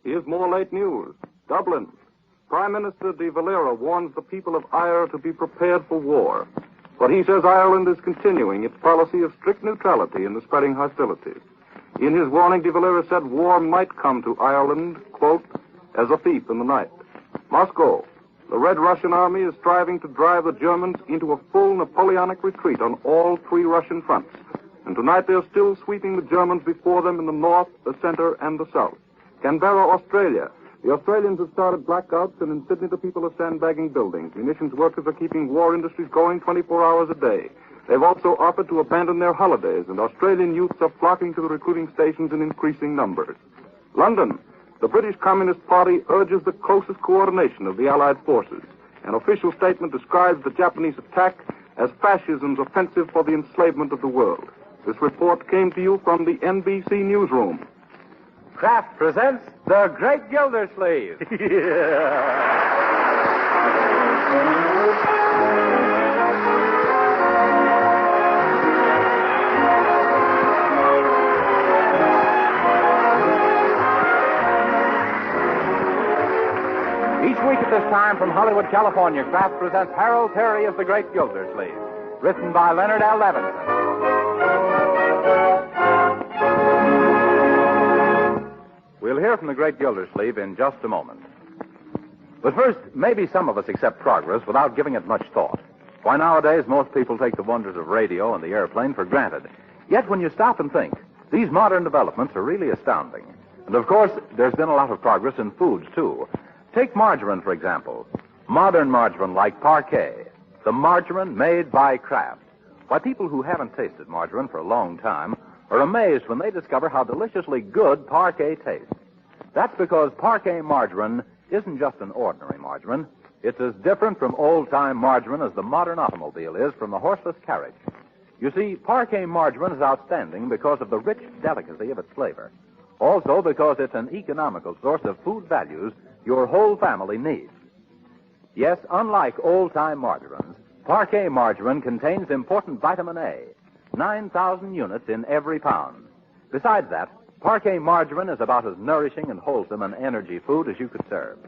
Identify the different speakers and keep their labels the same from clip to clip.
Speaker 1: Here's more late news. Dublin. Prime Minister de Valera warns the people of Ireland to be prepared for war. But he says Ireland is continuing its policy of strict neutrality in the spreading hostilities. In his warning, de Valera said war might come to Ireland, quote, as a thief in the night. Moscow. The Red Russian army is striving to drive the Germans into a full Napoleonic retreat on all three Russian fronts. And tonight they're still sweeping the Germans before them in the north, the center, and the south. Canberra, Australia. The Australians have started blackouts, and in Sydney the people are sandbagging buildings. Munitions workers are keeping war industries going 24 hours a day. They've also offered to abandon their holidays, and Australian youths are flocking to the recruiting stations in increasing numbers. London. The British Communist Party urges the closest coordination of the Allied forces. An official statement describes the Japanese attack as fascism's offensive for the enslavement of the world. This report came to you from the NBC newsroom.
Speaker 2: Kraft presents The Great Gildersleeve. Each week at this time from Hollywood, California, Kraft presents Harold Peary as The Great Gildersleeve, written by Leonard L. Levinson. We'll hear from The Great Gildersleeve in just a moment. But first, maybe some of us accept progress without giving it much thought. Why, nowadays, most people take the wonders of radio and the airplane for granted. Yet, when you stop and think, these modern developments are really astounding. And, of course, there's been a lot of progress in foods, too. Take margarine, for example. Modern margarine like Parquet. The margarine made by Kraft. Why, people who haven't tasted margarine for a long time are amazed when they discover how deliciously good Parquet tastes. That's because Parquet margarine isn't just an ordinary margarine. It's as different from old-time margarine as the modern automobile is from the horseless carriage. You see, Parquet margarine is outstanding because of the rich delicacy of its flavor. Also because it's an economical source of food values your whole family needs. Yes, unlike old-time margarines, Parquet margarine contains important vitamin A, 9,000 units in every pound. Besides that, Parquet margarine is about as nourishing and wholesome an energy food as you could serve.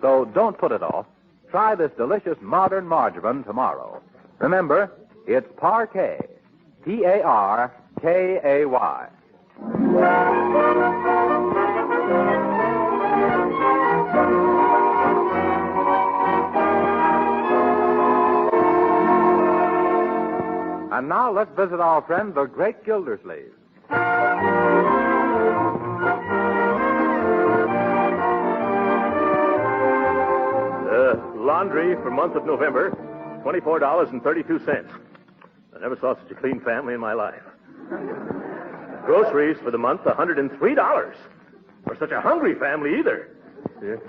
Speaker 2: So don't put it off. Try this delicious modern margarine tomorrow. Remember, it's Parquet. P-A-R-K-A-Y. And now let's visit our friend, the Great Gildersleeve.
Speaker 3: Laundry for month of November, $24.32. I never saw such a clean family in my life. Groceries for the month, $103. For such a hungry family, either.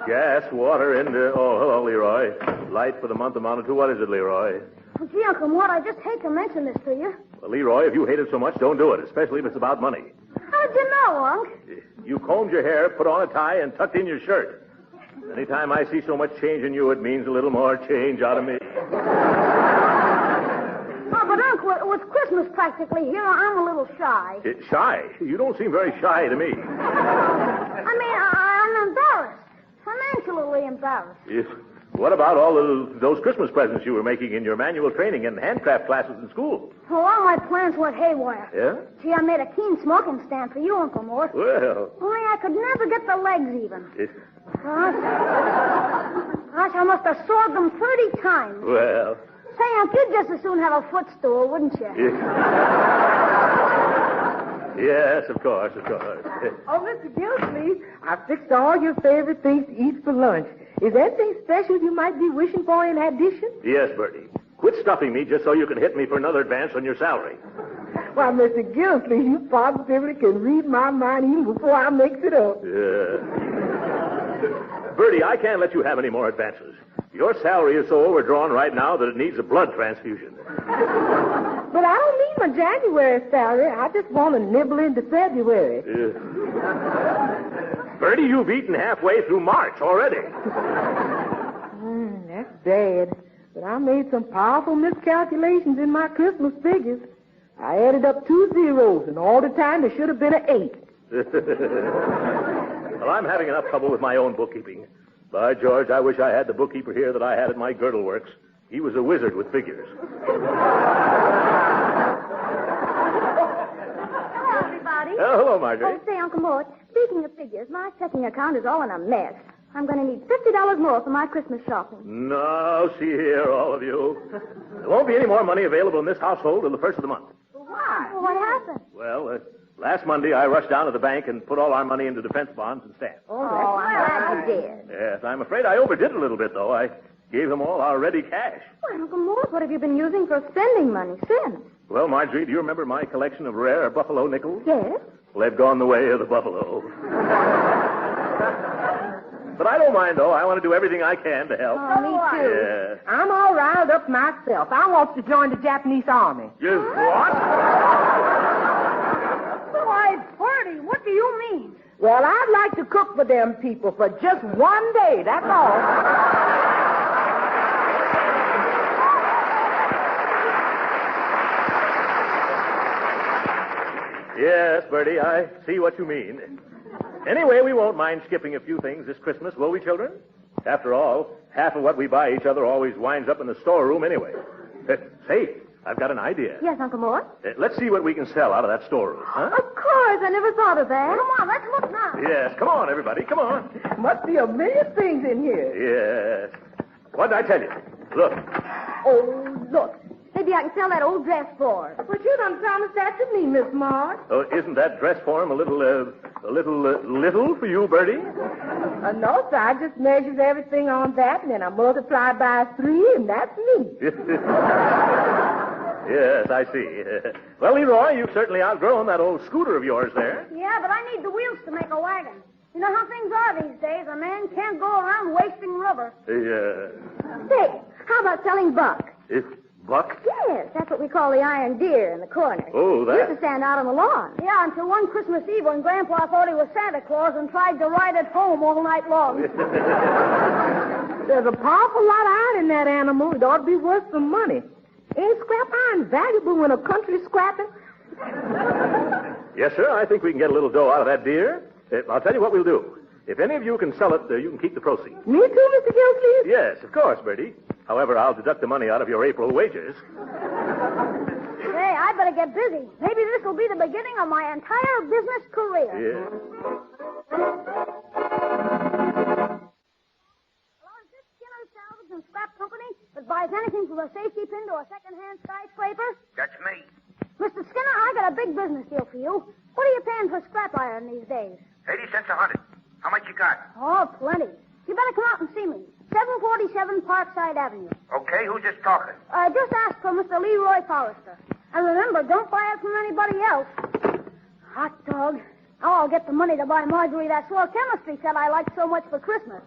Speaker 3: Gas, water, and... oh, hello, Leroy. Light for the month amounted to... what is it, Leroy?
Speaker 4: Well, gee, Uncle Mort, I just hate to mention this to you.
Speaker 3: Well, Leroy, if you hate it so much, don't do it, especially if it's about money.
Speaker 4: How did you know, Unc?
Speaker 3: You combed your hair, put on a tie, and tucked in your shirt. Anytime I see so much change in you, it means a little more change out of me.
Speaker 4: Oh, but, Unc, with Christmas practically here, I'm a little shy.
Speaker 3: Shy? You don't seem very shy to me.
Speaker 4: I mean, I'm embarrassed. Financially embarrassed.
Speaker 3: Yes. What about all those Christmas presents you were making in your manual training and handcraft classes in school?
Speaker 4: Well, all my plans went haywire.
Speaker 3: Yeah?
Speaker 4: Gee, I made a keen smoking stand for you, Uncle Mort.
Speaker 3: Well...
Speaker 4: only I could never get the legs even. Gosh, I must have sawed them 30 times.
Speaker 3: Well...
Speaker 4: Say, Unc, you'd just as soon have a footstool, wouldn't you?
Speaker 3: Yes, of course.
Speaker 5: Oh, Mr. Gildersleeve, I fixed all your favorite things to eat for lunch. Is there anything special you might be wishing for in addition?
Speaker 3: Yes, Bertie. Quit stuffing me just so you can hit me for another advance on your salary.
Speaker 5: Why, Mr. Gildersleeve, you positively can read my mind even before I mix it up.
Speaker 3: Yeah. Bertie, I can't let you have any more advances. Your salary is so overdrawn right now that it needs a blood transfusion.
Speaker 5: But I don't need my January salary. I just want to nibble into February.
Speaker 3: Bertie, you've eaten halfway through March already.
Speaker 5: That's bad. But I made some powerful miscalculations in my Christmas figures. I added up 2 zeros, and all the time there should have been an 8.
Speaker 3: Well, I'm having enough trouble with my own bookkeeping. By George, I wish I had the bookkeeper here that I had at my girdle works. He was a wizard with figures.
Speaker 4: Hello, everybody.
Speaker 3: Oh, hello, Marjorie.
Speaker 4: Oh, say, Uncle Mort, speaking of figures, my checking account is all in a mess. I'm going to need $50 more for my Christmas shopping.
Speaker 3: No, see here, all of you. There won't be any more money available in this household till the first of the month.
Speaker 4: Why? Well, what happened?
Speaker 3: Well, last Monday I rushed down to the bank and put all our money into defense bonds and stamps.
Speaker 4: Oh, I'm glad you did.
Speaker 3: Yes, I'm afraid I overdid a little bit, though. I gave them all our ready cash.
Speaker 4: Well, Uncle Mort, what have you been using for spending money since?
Speaker 3: Well, Marjorie, do you remember my collection of rare buffalo nickels?
Speaker 4: Yes.
Speaker 3: Well, they've gone the way of the buffalo. But I don't mind, though. I want to do everything I can to help.
Speaker 4: Oh, me too.
Speaker 3: Yes.
Speaker 5: I'm all riled up myself. I want to join the Japanese army.
Speaker 3: You what?
Speaker 4: Why, Bertie, what do you mean?
Speaker 5: Well, I'd like to cook for them people for just one day, that's all.
Speaker 3: Yes, Bertie, I see what you mean. Anyway, we won't mind skipping a few things this Christmas, will we, children? After all, half of what we buy each other always winds up in the storeroom anyway. Say, I've got an idea.
Speaker 4: Yes, Uncle Mort?
Speaker 3: Let's see what we can sell out of that storeroom, huh?
Speaker 4: Of course, I never thought of that. Come on, let's look now.
Speaker 3: Yes, come on, everybody, come on.
Speaker 5: Must be a million things in here.
Speaker 3: Yes. What did I tell you? Look.
Speaker 4: Oh, look. Maybe I can sell that old dress for her.
Speaker 5: But you done promised that to me, Miss Marge.
Speaker 3: Oh, isn't that dress form a little little for you, Bertie?
Speaker 5: No, sir. I just measures everything on that, and then I multiply by 3, and that's me.
Speaker 3: Yes, I see. Well, Leroy, you've certainly outgrown that old scooter of yours there.
Speaker 4: Yeah, but I need the wheels to make a wagon. You know how things are these days. A man can't go around wasting rubber.
Speaker 3: Yeah.
Speaker 4: Say, how about selling buck?
Speaker 3: Buck?
Speaker 4: Yes, that's what we call the iron deer in the corner.
Speaker 3: Oh, that.
Speaker 4: Used to stand out on the lawn. Yeah, until one Christmas Eve when Grandpa thought he was Santa Claus and tried to ride it home all night long.
Speaker 5: There's a powerful lot of iron in that animal. It ought to be worth some money. Ain't scrap iron valuable when a country's scrapping?
Speaker 3: Yes, sir. I think we can get a little dough out of that deer. I'll tell you what we'll do. If any of you can sell it, you can keep the proceeds.
Speaker 5: Me too, Mr. Gildersleeve?
Speaker 3: Yes, of course, Bertie. However, I'll deduct the money out of your April wages.
Speaker 4: Hey, I better get busy. Maybe this will be the beginning of my entire business career.
Speaker 3: Yeah.
Speaker 4: Hello, is this Skinner Salvage and Scrap Company that buys anything from a safety pin to a second-hand skyscraper?
Speaker 6: That's me.
Speaker 4: Mr. Skinner, I got a big business deal for you. What are you paying for scrap iron these days?
Speaker 6: 80 cents a hundred. How much you got?
Speaker 4: Oh, plenty. You better come out and see me. 747 Parkside Avenue.
Speaker 6: Okay, who's just talking?
Speaker 4: Just ask for Mr. Leroy Forrester. And remember, don't buy it from anybody else. Hot dog. Now I'll get the money to buy Marjorie that swell chemistry set I liked so much for Christmas.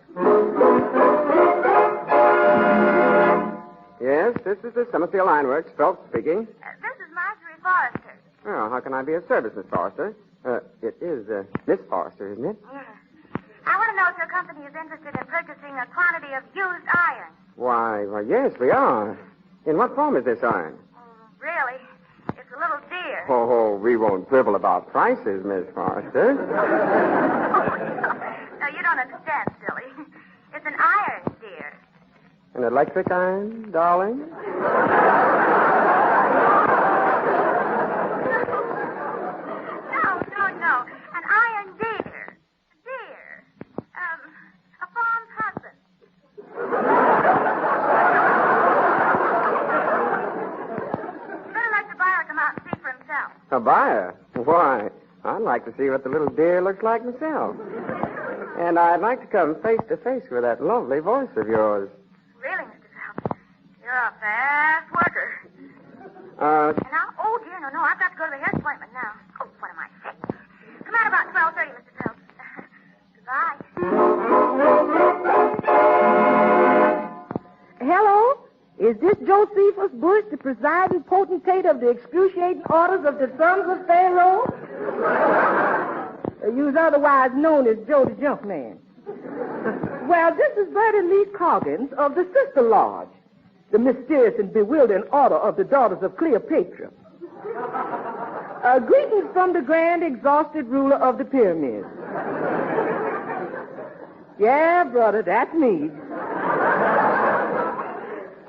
Speaker 7: Yes, this is the Summerfield Ironworks. Phelps speaking.
Speaker 8: This is Marjorie Forrester.
Speaker 7: Oh, how can I be of service, Miss Forrester? It is Miss Forrester, isn't it?
Speaker 8: Yes. I want to know if your company is interested in purchasing a quantity of used iron.
Speaker 7: Why, yes, we are. In what form is this iron?
Speaker 8: Really? It's a little dear.
Speaker 7: Oh, we won't quibble about prices, Miss Forrester.
Speaker 8: No, you don't understand, silly. It's an iron deer.
Speaker 7: An electric iron, darling?
Speaker 8: No. An iron deer. Deer. A farm's husband. You better let the buyer come out and see for himself.
Speaker 7: A buyer? Why, I'd like to see what the little deer looks like myself. And I'd like to come face to face with that lovely voice of yours.
Speaker 8: Really, Mr. Phelps? You're a fast worker. And now, oh, dear, no, I've got to go to the hair appointment now. Oh, what am I saying? Come out about 12:30, Mr. Phelps. Goodbye.
Speaker 5: Hello? Is this Josephus Bush, the presiding potentate of the excruciating orders of the sons of Pharaoh? You's otherwise known as Joe the Junkman. Well, this is Bertie Lee Coggins of the Sister Lodge, the mysterious and bewildering order of the daughters of Cleopatra. Greetings from the grand exhausted ruler of the pyramids. Yeah, brother, that's me.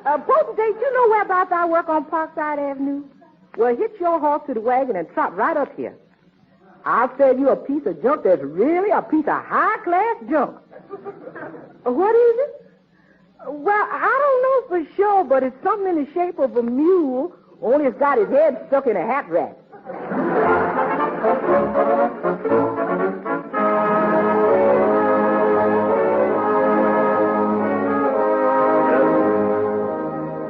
Speaker 5: Potentate, you know whereabouts I work on Parkside Avenue? Well, hitch your horse to the wagon and trot right up here. I'll sell you a piece of junk that's really a piece of high-class junk. What is it? Well, I don't know for sure, but it's something in the shape of a mule, only it's got his head stuck in a hat rack.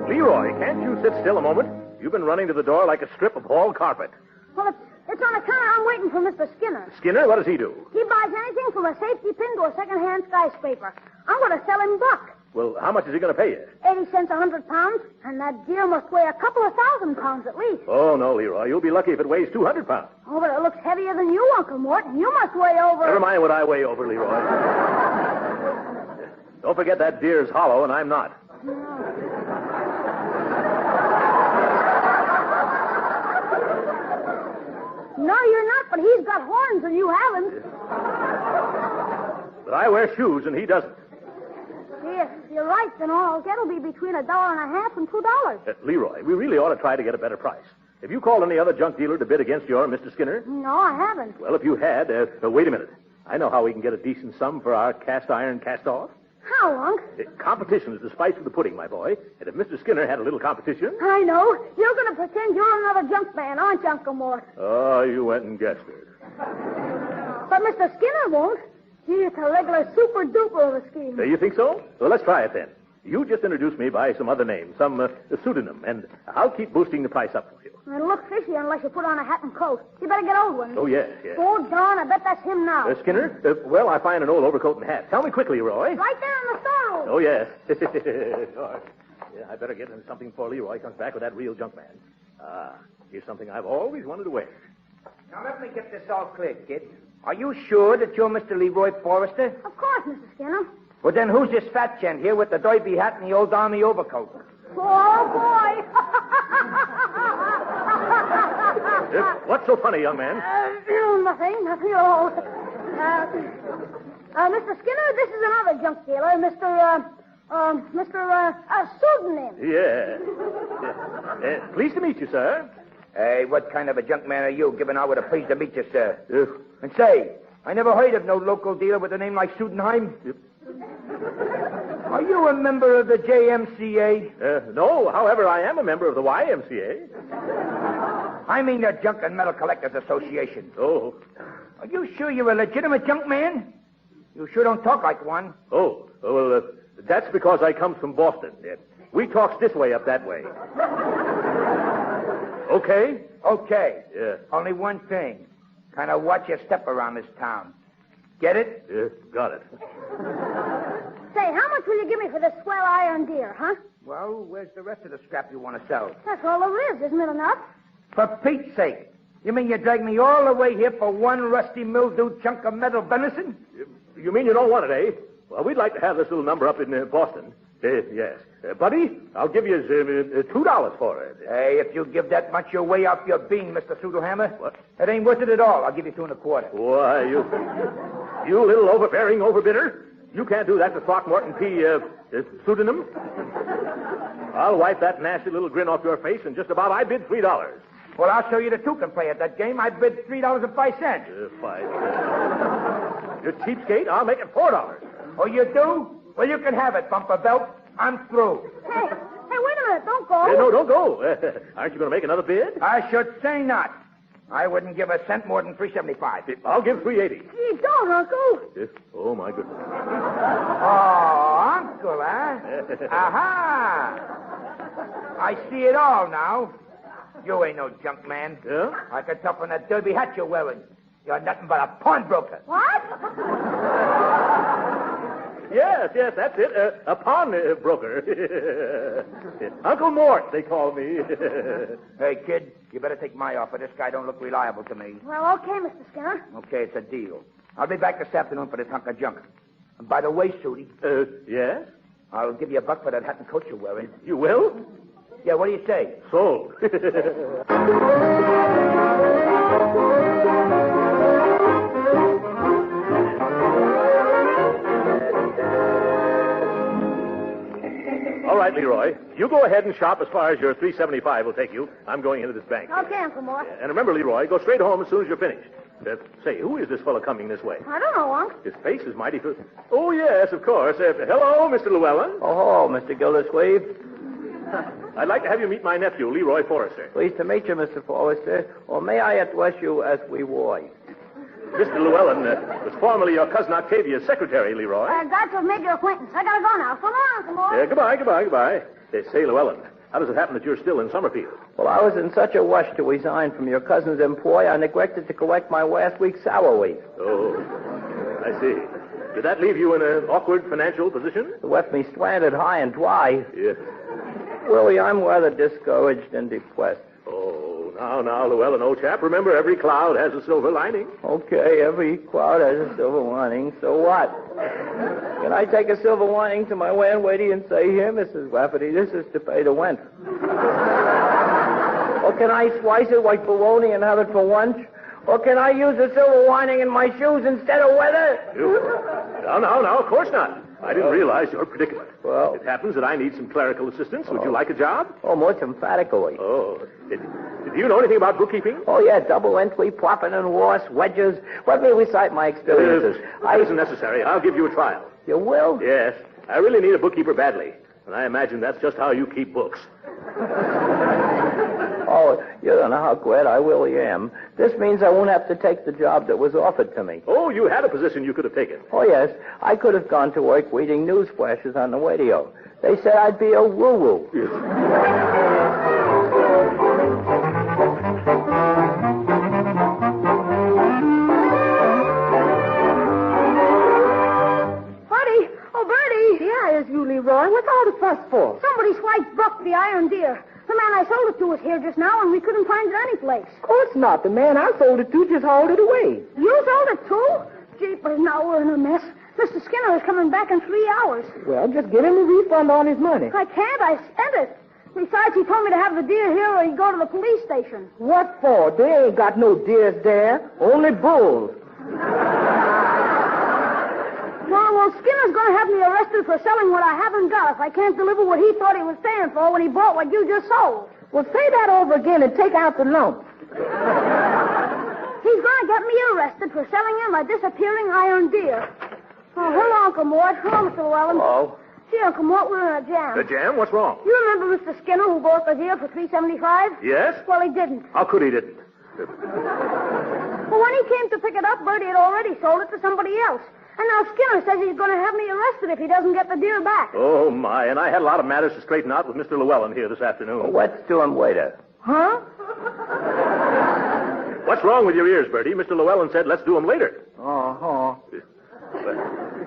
Speaker 3: Leroy, can't you sit still a moment? You've been running to the door like a strip of hall carpet.
Speaker 4: Well, it's on account I'm waiting for Mr. Skinner.
Speaker 3: Skinner, what does he do?
Speaker 4: He buys anything from a safety pin to a second-hand skyscraper. I'm going to sell him buck.
Speaker 3: Well, how much is he going to pay you?
Speaker 4: 80 cents a 100 pounds, and that deer must weigh a couple of 1,000 pounds at least.
Speaker 3: Oh, no, Leroy. You'll be lucky if it weighs 200 pounds.
Speaker 4: Oh, but it looks heavier than you, Uncle Mort. You must weigh over...
Speaker 3: Never mind what I weigh over, Leroy. Don't forget that deer's hollow, and I'm not.
Speaker 4: No, you're not, but he's got horns and you haven't.
Speaker 3: But I wear shoes, and he doesn't.
Speaker 4: Yes, you're right, then all I'll get will be between $1.50 and $2.
Speaker 3: Leroy, we really ought to try to get a better price. Have you called any other junk dealer to bid against your Mr. Skinner?
Speaker 4: No, I haven't.
Speaker 3: Well, if you had, wait a minute. I know how we can get a decent sum for our cast iron cast-off.
Speaker 4: How, Unc?
Speaker 3: Competition is the spice of the pudding, my boy. And if Mr. Skinner had a little competition...
Speaker 4: I know. You're going to pretend you're another junk man, aren't you, Uncle Mort?
Speaker 3: Oh, you went and guessed it.
Speaker 4: But Mr. Skinner won't. He's a regular super-duper of a scheme.
Speaker 3: You think so? Well, let's try it then. You just introduce me by some other name, some pseudonym, and I'll keep boosting the price up for you.
Speaker 4: It'll look fishy unless you put on a hat and coat. You better get old ones.
Speaker 3: Oh, yes, yes.
Speaker 4: Oh, darn, I bet that's him now.
Speaker 3: Skinner? Well, I find an old overcoat and hat. Tell me quickly, Roy.
Speaker 4: Right there in the storeroom.
Speaker 3: Oh, yes. Sure. Yeah, I better get him something before Leroy comes back with that real junk man. Here's something I've always wanted to wear.
Speaker 6: Now, let me get this all clear, kid. Are you sure that you're Mr. Leroy Forrester?
Speaker 4: Of course, Mr. Skinner.
Speaker 6: Well, then who's this fat gent here with the derby hat and the old army overcoat?
Speaker 4: Oh, boy.
Speaker 3: What's so funny, young man?
Speaker 4: Nothing at all. Mr. Skinner, this is another junk dealer, Mr. Pseudonym.
Speaker 3: Yeah. Pleased to meet you, sir.
Speaker 6: Hey, what kind of a junk man are you, giving out with a pleased to meet you, sir? And say, I never heard of no local dealer with a name like Sudenheim. Are you a member of the JMCA?
Speaker 3: No, however, I am a member of the YMCA.
Speaker 6: I mean the Junk and Metal Collectors Association.
Speaker 3: Oh.
Speaker 6: Are you sure you're a legitimate junk man? You sure don't talk like one.
Speaker 3: Oh, well, that's because I come from Boston. We talks this way up that way. Okay?
Speaker 6: Okay.
Speaker 3: Yeah.
Speaker 6: Only one thing. Kind of watch your step around this town. Get it?
Speaker 3: Yeah, got it.
Speaker 4: Say, how much will you give me for this swell iron deer, huh?
Speaker 6: Well, where's the rest of the scrap you want to sell?
Speaker 4: That's all there is, isn't it enough?
Speaker 6: For Pete's sake. You mean you drag me all the way here for one rusty mildewed chunk of metal venison?
Speaker 3: You mean you don't want it, eh? Well, we'd like to have this little number up in Boston. Yes. Buddy, I'll give you $2 for it.
Speaker 6: Hey, if you give that much, you're way off your bean, Mr. Pseudohammer.
Speaker 3: What?
Speaker 6: It ain't worth it at all. I'll give you 2 1/4.
Speaker 3: Why, you little overbearing overbidder. You can't do that to Throckmorton P, pseudonym. I'll wipe that nasty little grin off your face, and just about I bid $3.
Speaker 6: Well, I'll show you the 2 can play at that game. I bid $3.05.
Speaker 3: 5 cents. You cheapskate, I'll make it $4.
Speaker 6: Oh, you do? Well, you can have it, Bumper Belt. I'm through.
Speaker 4: Hey, wait a minute. Don't go.
Speaker 3: No, don't go. Aren't you going to make another bid?
Speaker 6: I should say not. I wouldn't give a cent more than $3.75.
Speaker 3: I'll give $3.80.
Speaker 4: Gee, don't, Uncle.
Speaker 3: Oh, my goodness.
Speaker 6: Oh, Uncle, huh? Aha! I see it all now. You ain't no junk man.
Speaker 3: Yeah?
Speaker 6: I can tell from that derby hat you're wearing. You're nothing but a pawnbroker.
Speaker 4: What?
Speaker 3: Yes, that's it. A pawn broker. Uncle Mort, they call me.
Speaker 6: Hey, kid, you better take my offer. This guy don't look reliable to me.
Speaker 4: Well, okay, Mr. Skinner.
Speaker 6: Okay, it's a deal. I'll be back this afternoon for this hunk of junk. And by the way, Sooty,
Speaker 3: Yes?
Speaker 6: I'll give you $1 for that hat and coat you're wearing.
Speaker 3: You will?
Speaker 6: Yeah, what do you say?
Speaker 3: Sold. right, Leroy. You go ahead and shop as far as your $3.75 will take you. I'm going into this bank.
Speaker 4: Okay, Uncle Mort.
Speaker 3: And remember, Leroy, go straight home as soon as you're finished. Say, who is this fellow coming this way?
Speaker 4: I don't know, Unc.
Speaker 3: His face is mighty... Oh, yes, of course. Hello, Mr. Llewellyn.
Speaker 9: Oh, Mr. Gildersleeve.
Speaker 3: I'd like to have you meet my nephew, Leroy Forrester.
Speaker 9: Pleased to meet you, Mr. Forrester. Or may I address you as we boy?
Speaker 3: Mr. Llewellyn was formerly your cousin Octavia's secretary, Leroy.
Speaker 4: Glad to have made your acquaintance. I gotta go now. So long, Uncle Mort.
Speaker 3: Goodbye. Say, Llewellyn, how does it happen that you're still in Summerfield?
Speaker 9: Well, I was in such a rush to resign from your cousin's employ, I neglected to collect my last week's salary.
Speaker 3: Oh, I see. Did that leave you in an awkward financial position?
Speaker 9: It left me stranded high and dry.
Speaker 3: Yes.
Speaker 9: Willie, I'm rather discouraged and depressed.
Speaker 3: Oh, now, Llewellyn, old chap, remember every cloud has a silver lining.
Speaker 9: Okay, every cloud has a silver lining. So what? Can I take a silver lining to my landlady and say, here, Mrs. Rafferty, this is to pay the rent? Or can I slice it like bologna and have it for lunch? Or can I use the silver lining in my shoes instead of weather?
Speaker 3: No, of course not. I didn't realize your predicament.
Speaker 9: Well,
Speaker 3: it happens that I need some clerical assistance. Would you like a job?
Speaker 9: Oh, most emphatically.
Speaker 3: Oh. Do you know anything about bookkeeping?
Speaker 9: Oh, yeah, double entry, profit and loss, wedges. Let me recite my experiences.
Speaker 3: That isn't necessary. I'll give you a trial.
Speaker 9: You will?
Speaker 3: Yes. I really need a bookkeeper badly. And I imagine that's just how you keep books.
Speaker 9: Oh, you don't know how glad I really am. This means I won't have to take the job that was offered to me.
Speaker 3: Oh, you had a position you could have taken.
Speaker 9: Oh, yes. I could have gone to work reading news flashes on the radio. They said I'd be a woo-woo.
Speaker 3: Yes.
Speaker 4: Bertie! Oh, Bertie!
Speaker 5: Yeah, it's you, Leroy. What's all the fuss for?
Speaker 4: Somebody swiped Buck, the iron deer. The man I sold it to was here just now, and we couldn't find it anyplace.
Speaker 5: Of course not. The man I sold it to just hauled it away.
Speaker 4: You sold it too? Jeepers, now we're in a mess. Mr. Skinner is coming back in 3 hours.
Speaker 5: Well, just give him a refund on his money.
Speaker 4: I can't. I spent it. Besides, he told me to have the deer here or he'd go to the police station.
Speaker 5: What for? They ain't got no deers there. Only bulls.
Speaker 4: Well, Skinner's going to have me arrested for selling what I haven't got if I can't deliver what he thought he was paying for when he bought what you just sold.
Speaker 5: Well, say that over again and take out the lump.
Speaker 4: He's going to get me arrested for selling him a disappearing iron deer. Oh, hello, Uncle Mort. Hello, Mr. Llewellyn.
Speaker 3: Hello.
Speaker 4: Gee, Uncle Mort, we're in a jam.
Speaker 3: The jam? What's wrong?
Speaker 4: You remember Mr. Skinner who bought the deer for $3.75?
Speaker 3: Yes?
Speaker 4: Well, he didn't.
Speaker 3: How could he didn't?
Speaker 4: Well, when he came to pick it up, Bertie had already sold it to somebody else. And now Skinner says he's going to have me arrested if he doesn't get the deer back.
Speaker 3: Oh, my. And I had a lot of matters to straighten out with Mr. Llewellyn here this afternoon.
Speaker 9: Well, let's do him later.
Speaker 5: Huh?
Speaker 3: What's wrong with your ears, Bertie? Mr. Llewellyn said let's do him later.
Speaker 9: Uh-huh.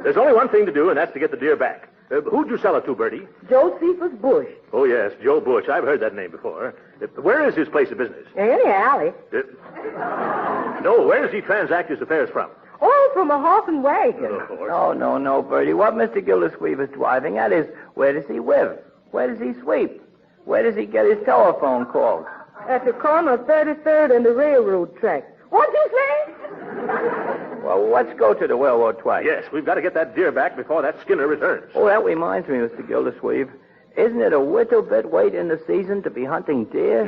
Speaker 3: There's only one thing to do, and that's to get the deer back. Who'd you sell it to, Bertie?
Speaker 5: Josephus Bush.
Speaker 3: Oh, yes, Joe Bush. I've heard that name before. Where is his place of business?
Speaker 5: In the alley.
Speaker 3: No, where does he transact his affairs from?
Speaker 5: Oh, from a horse and wagon.
Speaker 9: No, Bertie. What Mr. Gildersleeve is driving at is, where does he live? Where does he sleep? Where does he get his telephone calls?
Speaker 5: At the corner of 33rd and the railroad track. What'd you say?
Speaker 9: Well, let's go to the railroad track.
Speaker 3: Yes, we've got to get that deer back before that Skinner returns.
Speaker 9: Oh, that reminds me, Mr. Gildersleeve. Isn't it a little bit late in the season to be hunting deer?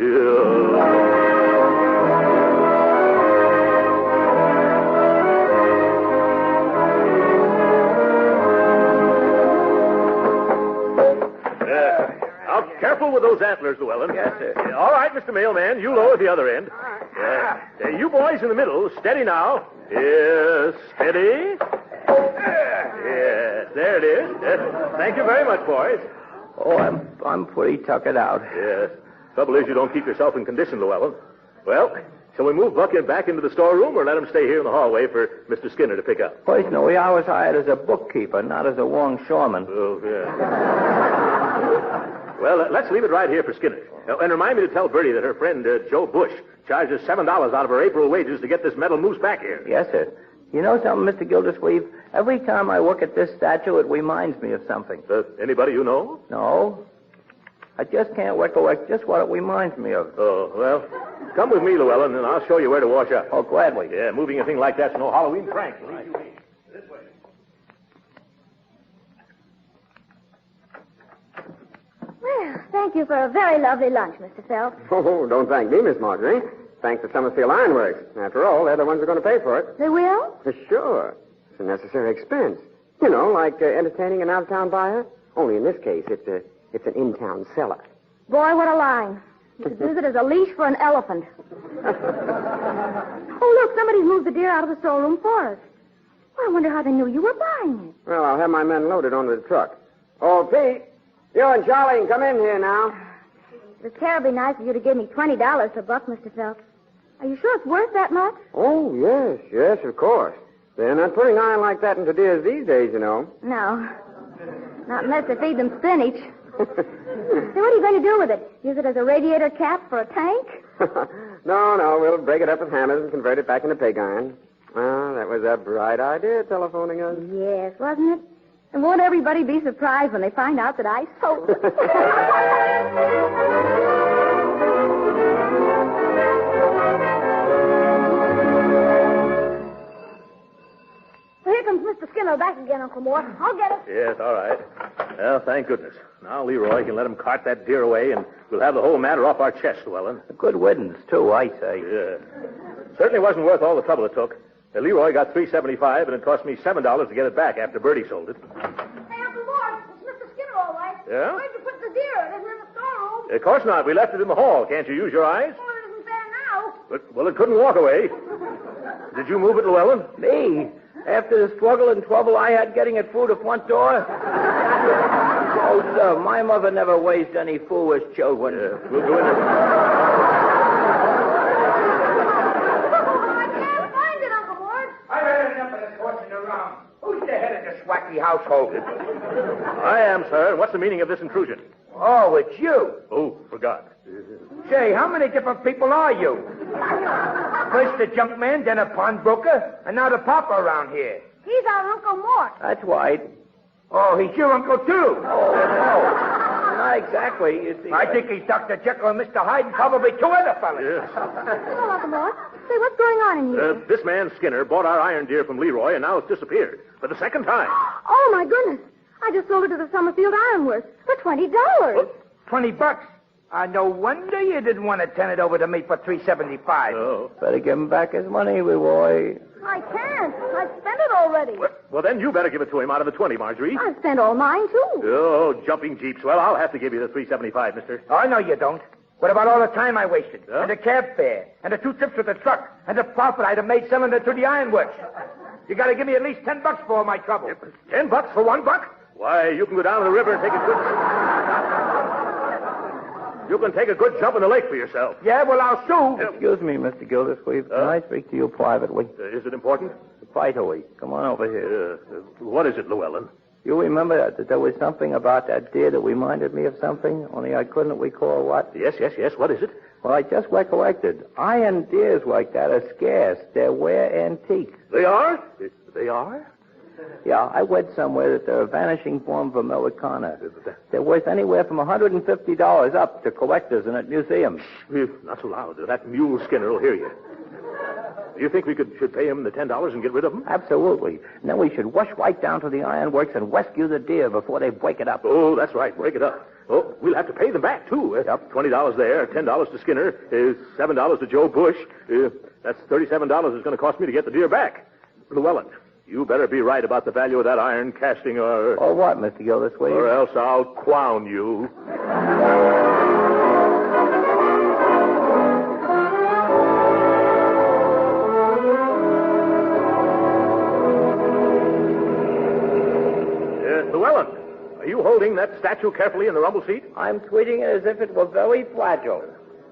Speaker 3: Careful with those antlers, Llewellyn.
Speaker 9: Yes, sir.
Speaker 3: Yeah, all right, Mr. Mailman, you lower at the other end. You boys in the middle, steady now. Yes, steady. Yes, there it is. Yes. Thank you very much, boys.
Speaker 9: Oh, I'm pretty tuckered out.
Speaker 3: Yes. Trouble is you don't keep yourself in condition, Llewellyn. Well, shall we move Buck back into the storeroom or let him stay here in the hallway for Mr. Skinner to pick up?
Speaker 9: Personally, I was hired as a bookkeeper, not as a longshoreman.
Speaker 3: Oh, yeah. Well, let's leave it right here for Skinner. And remind me to tell Bertie that her friend, Joe Bush, charges $7 out of her April wages to get this metal moose back here.
Speaker 9: Yes, sir. You know something, Mr. Gildersleeve? Every time I look at this statue, it reminds me of something.
Speaker 3: Anybody you know?
Speaker 9: No. I just can't recollect just what it reminds me of.
Speaker 3: Oh, well, come with me, Llewellyn, and I'll show you where to wash up.
Speaker 9: Oh, gladly.
Speaker 3: Yeah, moving a thing like that's no Halloween prank. This way.
Speaker 4: you for a very lovely lunch, Mr. Phelps.
Speaker 7: Oh, don't thank me, Miss Marjorie. Thanks to Summerfield Ironworks. After all, they're the ones who are going to pay for it.
Speaker 4: They will?
Speaker 7: Sure. It's a necessary expense. You know, like entertaining an out-of-town buyer. Only in this case, it's an in-town seller.
Speaker 4: Boy, what a line. You could use it as a leash for an elephant. Oh, look, somebody's moved the deer out of the storeroom for us. Well, I wonder how they knew you were buying it.
Speaker 7: Well, I'll have my men load it onto the truck. Oh, Pete, you and Charlie can come in here now.
Speaker 4: It was terribly nice of you to give me $20 for Buck, Mr. Phelps. Are you sure it's worth that much?
Speaker 7: Oh, yes, of course. They're not putting iron like that into deers these days, you know.
Speaker 4: No. Not unless they feed them spinach. Say, what are you going to do with it? Use it as a radiator cap for a tank?
Speaker 7: No, we'll break it up with hammers and convert it back into pig iron. Well, that was a bright idea, telephoning us.
Speaker 4: Yes, wasn't it? And won't everybody be surprised when they find out that I sold it? Well, here comes Mr. Skinner back again, Uncle Mort. I'll get it.
Speaker 3: Yes, all right. Well, thank goodness. Now Leroy can let him cart that deer away, and we'll have the whole matter off our chest, Llewellyn.
Speaker 9: A good riddance, too, I say.
Speaker 3: Yeah. Certainly wasn't worth all the trouble it took. Leroy got $3.75, and it cost me $7 to get it back after Bertie sold it.
Speaker 4: Hey, Uncle Mort, it's Mr. Skinner, all right.
Speaker 3: Yeah?
Speaker 4: Where'd you put the deer? It isn't in the storeroom.
Speaker 3: Of course not. We left it in the hall. Can't you use your eyes?
Speaker 4: Well, it isn't there now.
Speaker 3: Well, it couldn't walk away. Did you move it, Llewellyn?
Speaker 9: Me? After the struggle and trouble I had getting it through the front door? Oh, sir, my mother never raised any foolish children.
Speaker 3: Yeah, we'll go in there.
Speaker 4: I can't find it, Uncle Mort.
Speaker 6: I've had enough of this horsing around. Who's the head of this wacky household?
Speaker 3: I am, sir. What's the meaning of this intrusion?
Speaker 6: Oh, it's you.
Speaker 3: Oh, forgot.
Speaker 6: Say, how many different people are you? First the junk man, then a pawnbroker, and now the pauper around here.
Speaker 4: He's our Uncle Mort.
Speaker 9: That's right.
Speaker 6: Oh, he's your uncle, too.
Speaker 9: Oh, no. Not exactly, you see.
Speaker 6: I think he's Dr. Jekyll and Mr. Hyde and probably two other fellas.
Speaker 3: Yes.
Speaker 4: Hello, Uncle Mort. Say, what's going on in here?
Speaker 3: This man, Skinner, bought our iron deer from Leroy, and now it's disappeared. For the second time.
Speaker 4: Oh, my goodness. I just sold it to the Summerfield Ironworks for $20.
Speaker 6: $20. No wonder you didn't want to turn it over to me for $3.75.
Speaker 3: Oh.
Speaker 9: Better give him back his money, Leroy.
Speaker 4: I can't. I've spent it already.
Speaker 3: Well, then you better give it to him out of the 20, Marjorie.
Speaker 4: I've spent all mine, too.
Speaker 3: Oh, jumping jeeps. Well, I'll have to give you the $3.75, mister.
Speaker 6: Oh, no, you don't. What about all the time I wasted?
Speaker 3: Huh?
Speaker 6: And the cab fare? And the 2 trips with the truck? And the profit I'd have made selling it to the ironworks? You got to give me at least $10 for all my trouble.
Speaker 3: $10 for $1? Why, you can go down to the river and take a good... You can take a good jump in the lake for yourself.
Speaker 6: Yeah, well, I'll sue.
Speaker 9: Excuse me, Mr. Gildersleeve. Can I speak to you privately?
Speaker 3: Is it important?
Speaker 9: Vitally. Come on over here.
Speaker 3: What is it, Llewellyn?
Speaker 9: You remember that there was something about that deer that reminded me of something, only I couldn't recall what?
Speaker 3: Yes. What is it?
Speaker 9: Well, I just recollected. Iron deers like that are scarce. They're rare antiques.
Speaker 3: They are? They are?
Speaker 9: Yeah, I read somewhere that they're a vanishing form of Americana. They're worth anywhere from $150 up to collectors and at museums.
Speaker 3: Not so loud. That mule Skinner will hear you. Do you think we should pay him the $10 and get rid of him?
Speaker 9: Absolutely. And then we should rush right down to the ironworks and rescue the deer before they break it up.
Speaker 3: Oh, that's right. Break it up. Oh, we'll have to pay them back, too.
Speaker 9: Yep.
Speaker 3: $20 there, $10 to Skinner, $7 to Joe Bush. That's $37 it's going to cost me to get the deer back. Llewellyn, you better be right about the value of that iron casting or...
Speaker 9: Or what, Mr. Gildersleeve?
Speaker 3: Or else I'll clown you. Llewellyn, are you holding that statue carefully in the rumble seat?
Speaker 9: I'm treating it as if it were very fragile.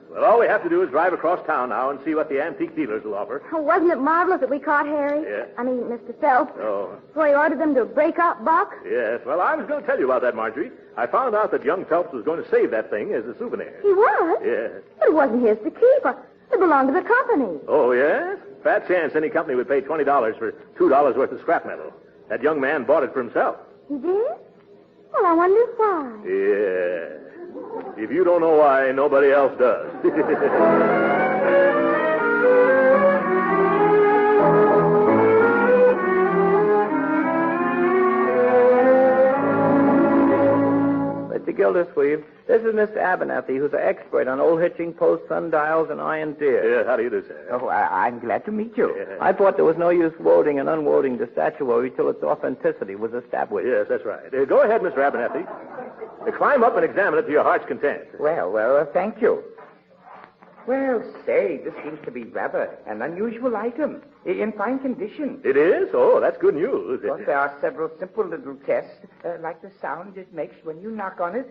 Speaker 3: Well, all we have to do is drive across town now and see what the antique dealers will offer.
Speaker 4: Oh, wasn't it marvelous that we caught Harry?
Speaker 3: Yeah.
Speaker 4: I mean, Mr. Phelps.
Speaker 3: Oh.
Speaker 4: So he ordered them to break up Buck?
Speaker 3: Yes, well, I was going to tell you about that, Marjorie. I found out that young Phelps was going to save that thing as a souvenir.
Speaker 4: He was?
Speaker 3: Yes.
Speaker 4: But it wasn't his to keep. It belonged to the company.
Speaker 3: Oh, yes? Fat chance any company would pay $20 for $2 worth of scrap metal. That young man bought it for himself.
Speaker 4: He did? Well, I wonder why.
Speaker 3: Yeah. If you don't know why, nobody else does.
Speaker 9: Mr. Mr. Gildersleeve. This is Mr. Abernathy, who's an expert on old hitching posts, sundials, and iron deer.
Speaker 3: Yes, how do you do, sir?
Speaker 6: Oh, I'm glad to meet you.
Speaker 9: I thought there was no use woading and unwoading the statuary till its authenticity was established.
Speaker 3: Yes, that's right. Go ahead, Mr. Abernathy. Climb up and examine it to your heart's content.
Speaker 6: Well, thank you. Well, say, this seems to be rather an unusual item. In fine condition.
Speaker 3: It is? Oh, that's good news.
Speaker 6: Well, there are several simple little tests, like the sound it makes when you knock on it.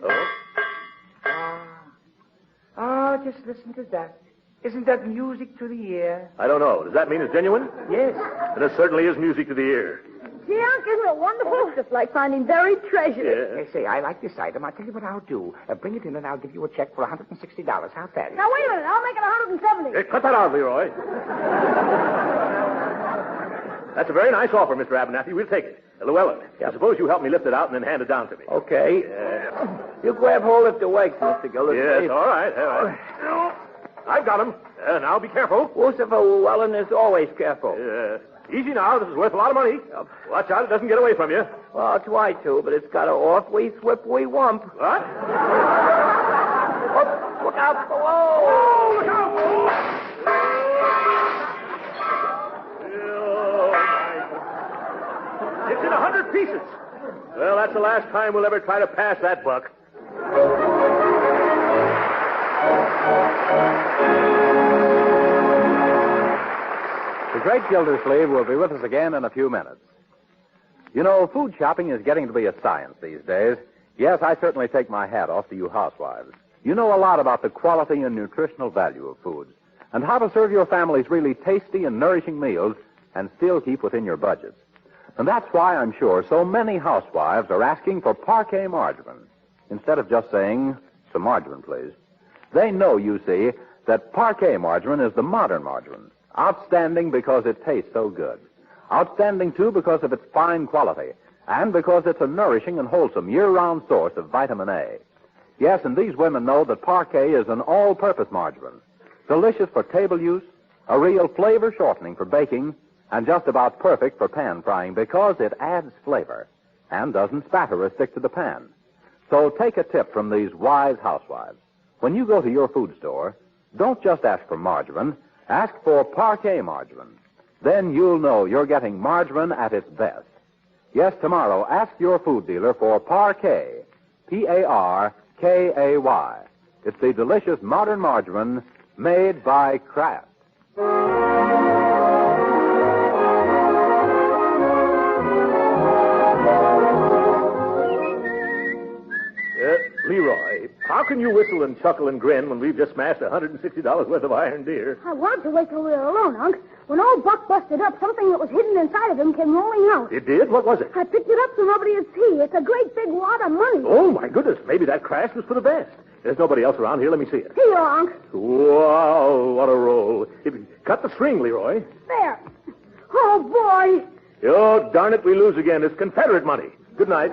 Speaker 6: Oh, just listen to that. Isn't that music to the ear?
Speaker 3: I don't know. Does that mean it's genuine?
Speaker 6: Yes.
Speaker 3: And it certainly is music to the ear.
Speaker 4: Gee, Unc, isn't it wonderful? It's just like finding buried treasure.
Speaker 3: Yeah.
Speaker 6: Say, I like this item. I'll tell you what I'll do. Bring it in and I'll give you a check for $160. How's that?
Speaker 4: Now, wait a minute. I'll make it $170.
Speaker 3: Hey, cut that out, Leroy. That's a very nice offer, Mr. Abernathy. We'll take it. Llewellyn, I suppose you help me lift it out and then hand it down to me.
Speaker 9: Okay. You grab hold of the wakes, Mr. Gildersleeve.
Speaker 3: Yes, all right. I've got him. Now, be careful.
Speaker 9: Lucifer Llewellyn is always careful.
Speaker 3: Easy now. This is worth a lot of money. Watch out it doesn't get away from you.
Speaker 9: Well, I'll try to, but it's got an awfully slippery wump.
Speaker 3: What?
Speaker 9: Look out below!
Speaker 3: Oh, look out! It's in 100 pieces. Well, that's the last time we'll ever try to pass that buck.
Speaker 2: The Great Gildersleeve will be with us again in a few minutes. You know, food shopping is getting to be a science these days. Yes, I certainly take my hat off to you housewives. You know a lot about the quality and nutritional value of foods and how to serve your families really tasty and nourishing meals and still keep within your budgets. And that's why I'm sure so many housewives are asking for parquet margarine instead of just saying, some margarine, please. They know, you see, that parquet margarine is the modern margarine. Outstanding because it tastes so good. Outstanding, too, because of its fine quality and because it's a nourishing and wholesome year-round source of vitamin A. Yes, and these women know that parquet is an all-purpose margarine. Delicious for table use, a real flavor shortening for baking, and just about perfect for pan frying because it adds flavor and doesn't spatter or stick to the pan. So take a tip from these wise housewives. When you go to your food store, don't just ask for margarine, ask for parquet margarine. Then you'll know you're getting margarine at its best. Yes, tomorrow, ask your food dealer for parquet, P-A-R-K-A-Y. It's the delicious modern margarine made by Kraft.
Speaker 3: Leroy, how can you whistle and chuckle and grin when we've just smashed $160 worth of iron deer?
Speaker 4: I wanted to wait till we were alone, Unc. When old Buck busted up, something that was hidden inside of him came rolling out.
Speaker 3: It did? What was it?
Speaker 4: I picked it up so nobody would see. It's a great big wad of money.
Speaker 3: Oh, my goodness. Maybe that crash was for the best. There's nobody else around here. Let me see it.
Speaker 4: Here you are, Unc.
Speaker 3: Wow, what a roll. Cut the string, Leroy.
Speaker 4: There. Oh, boy.
Speaker 3: Oh, darn it, we lose again. It's Confederate money. Good night.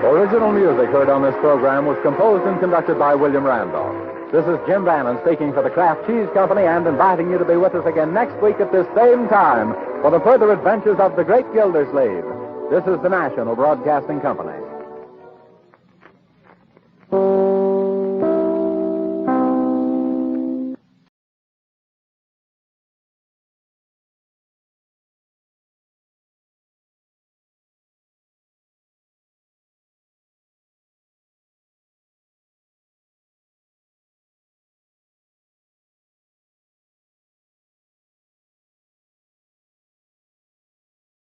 Speaker 2: Original music heard on this program was composed and conducted by William Randolph. This is Jim Bannon speaking for the Kraft Cheese Company and inviting you to be with us again next week at this same time for the further adventures of the Great Gildersleeve. This is the National Broadcasting Company.